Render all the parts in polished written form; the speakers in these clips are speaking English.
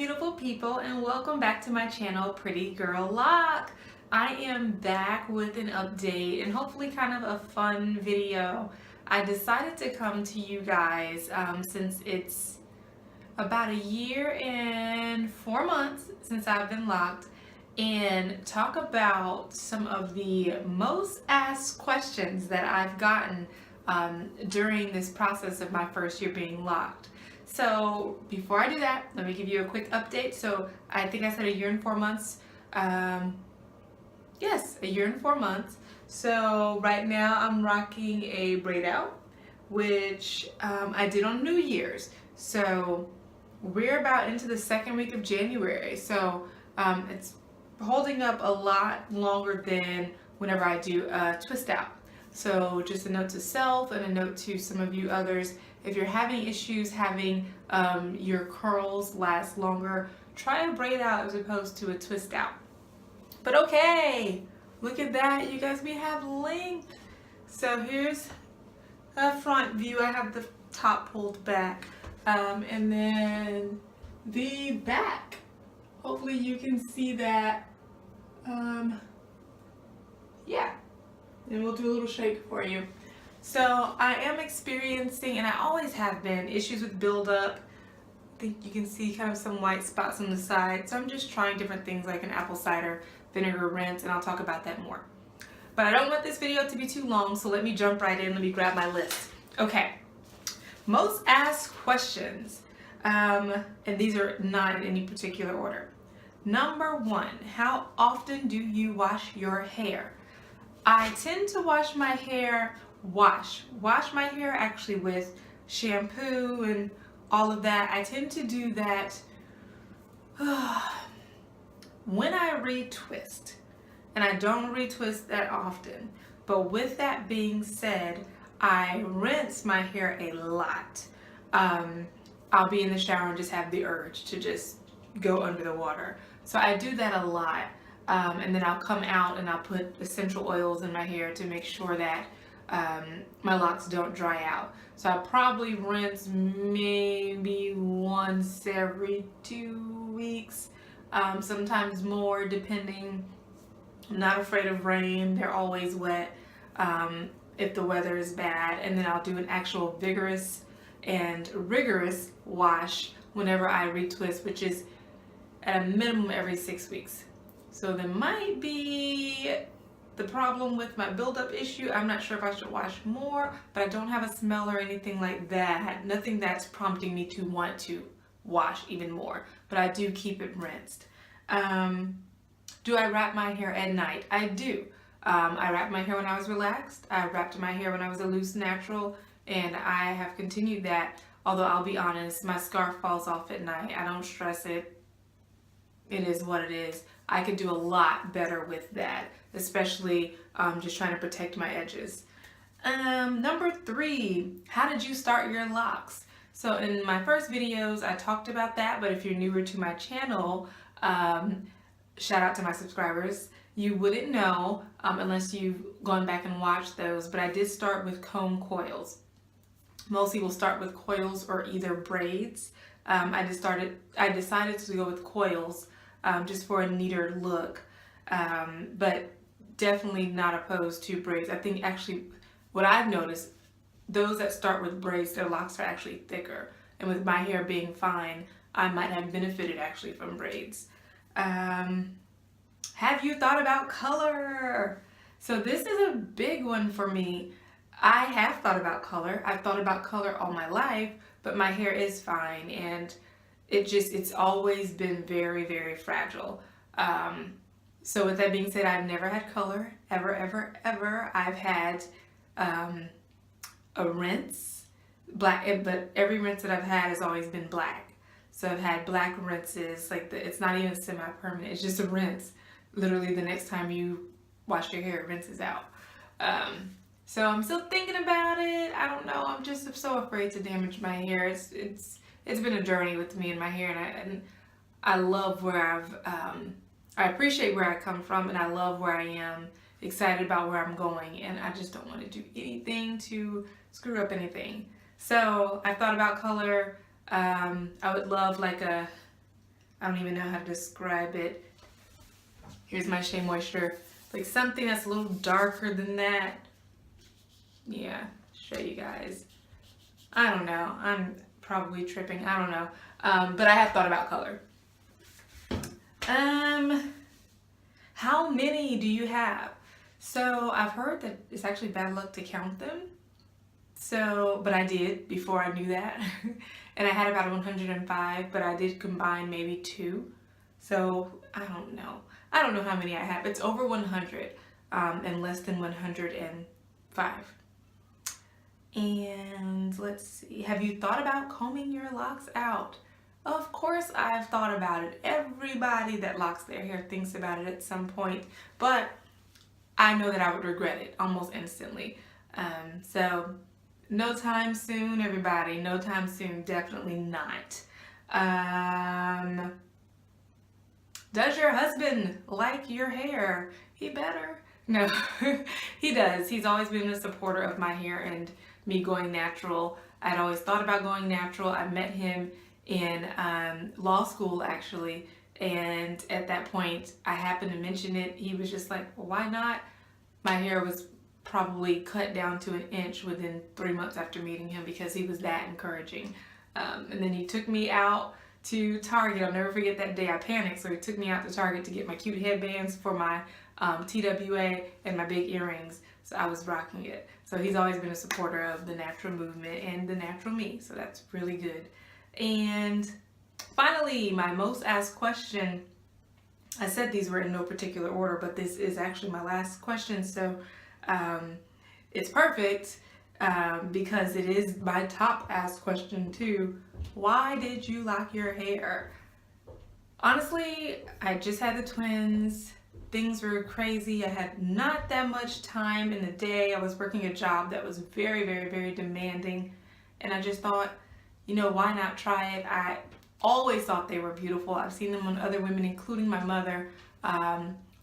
beautiful people, and welcome back to my channel, Pretty Girl Loc. I am back with an update and hopefully kind of a fun video. I decided to come to you guys since it's about a year and 4 months since I've been locked, and talk about some of the most asked questions that I've gotten during this process of my first year being locked. So before I do that, let me give you a quick update. So I think I said a year and 4 months. Yes, a year and 4 months. So right now I'm rocking a braid out, which I did on New Year's. So we're about into the second week of January. So it's holding up a lot longer than whenever I do a twist out. So just a note to self and a note to some of you others. If you're having issues having your curls last longer, try a braid out as opposed to a twist out. But okay, look at that, you guys, we have length. So here's a front view. I have the top pulled back, and then the back. Hopefully you can see that. Yeah, and we'll do a little shake for you. So I am experiencing, and I always have been, issues with buildup. I think you can see kind of some white spots on the side. So I'm just trying different things like an apple cider vinegar rinse, and I'll talk about that more. But I don't want this video to be too long, so let me jump right in. Let me grab my list. Okay, most asked questions, and these are not in any particular order. Number one, how often do you wash your hair? I tend to wash my hair, wash my hair actually with shampoo and all of that. I tend to do that when I retwist, and I don't retwist that often. But with that being said, I rinse my hair a lot. I'll be in the shower and just have the urge to just go under the water. So I do that a lot. And then I'll come out and I'll put essential oils in my hair to make sure that my locks don't dry out. So I probably rinse maybe once every 2 weeks, sometimes more depending. I'm not afraid of rain, they're always wet if the weather is bad. And then I'll do an actual vigorous and rigorous wash whenever I retwist, which is at a minimum every 6 weeks. So there might be the problem with my buildup issue. I'm not sure if I should wash more, but I don't have a smell or anything like that. Nothing that's prompting me to want to wash even more, but I do keep it rinsed. Do I wrap my hair at night? I do. I wrapped my hair when I was relaxed. I wrapped my hair when I was a loose natural, and I have continued that. Although I'll be honest, my scarf falls off at night. I don't stress it. It is what it is. I could do a lot better with that, especially just trying to protect my edges. Number three, how did you start your locks? So in my first videos, I talked about that, but if you're newer to my channel, shout out to my subscribers. You wouldn't know unless you've gone back and watched those, but I did start with comb coils. Most people start with coils or either braids. I decided to go with coils just for a neater look, but definitely not opposed to braids. I think actually what I've noticed, those that start with braids, their locks are actually thicker, and with my hair being fine, I might have benefited actually from braids. Have you thought about color? So this is a big one for me. I have thought about color. I've thought about color all my life, but my hair is fine, and it's always been very, very fragile. So with that being said, I've never had color, ever. I've had a rinse, black, but every rinse that I've had has always been black. So I've had black rinses, like it's not even semi-permanent, it's just a rinse. Literally the next time you wash your hair, it rinses out. So I'm still thinking about it. I don't know, I'm just so afraid to damage my hair. It's been a journey with me and my hair, and I love where I appreciate where I come from, and I love where I am, excited about where I'm going, and I just don't want to do anything to screw up anything. So I thought about color. I would love like a I don't even know how to describe it. Here's my Shea Moisture. Like something that's a little darker than that. Yeah, show you guys. I don't know. I'm probably tripping. I don't know. But I have thought about color. How many do you have? So I've heard that it's actually bad luck to count them. So, but I did before I knew that. And I had about 105, but I did combine maybe 2. So I don't know. I don't know how many I have. It's over 100 and less than 105. And let's see. Have you thought about combing your locks out? Of course I've thought about it. Everybody that locks their hair thinks about it at some point, but I know that I would regret it almost instantly. So no time soon, everybody. No time soon. Definitely not. Does your husband like your hair? He better. No, he does. He's always been a supporter of my hair and me going natural. I'd always thought about going natural. I met him in law school, actually, and at that point I happened to mention it. He was just like, well, why not? My hair was probably cut down to an inch within 3 months after meeting him because he was that encouraging. And then he took me out to Target. I'll never forget that day. I panicked, so he took me out to Target to get my cute headbands for my TWA and my big earrings. So I was rocking it. So he's always been a supporter of the natural movement and the natural me. So that's really good. And finally, my most asked question. I said these were in no particular order, but this is actually my last question. So it's perfect because it is my top asked question too. Why did you lock your hair? Honestly, I just had the twins. Things were crazy. I had not that much time in the day. I was working a job that was very, very, very demanding. And I just thought, you know, why not try it? I always thought they were beautiful. I've seen them on other women, including my mother,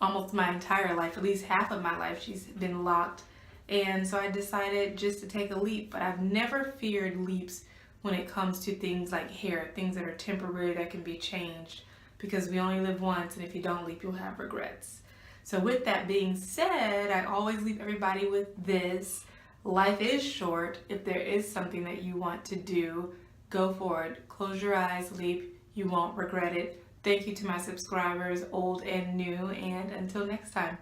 almost my entire life, at least half of my life, she's been locked. And so I decided just to take a leap. But I've never feared leaps when it comes to things like hair, things that are temporary that can be changed, because we only live once, and if you don't leap, you'll have regrets. So with that being said, I always leave everybody with this. Life is short. If there is something that you want to do, go for it. Close your eyes, leap. You won't regret it. Thank you to my subscribers, old and new, and until next time.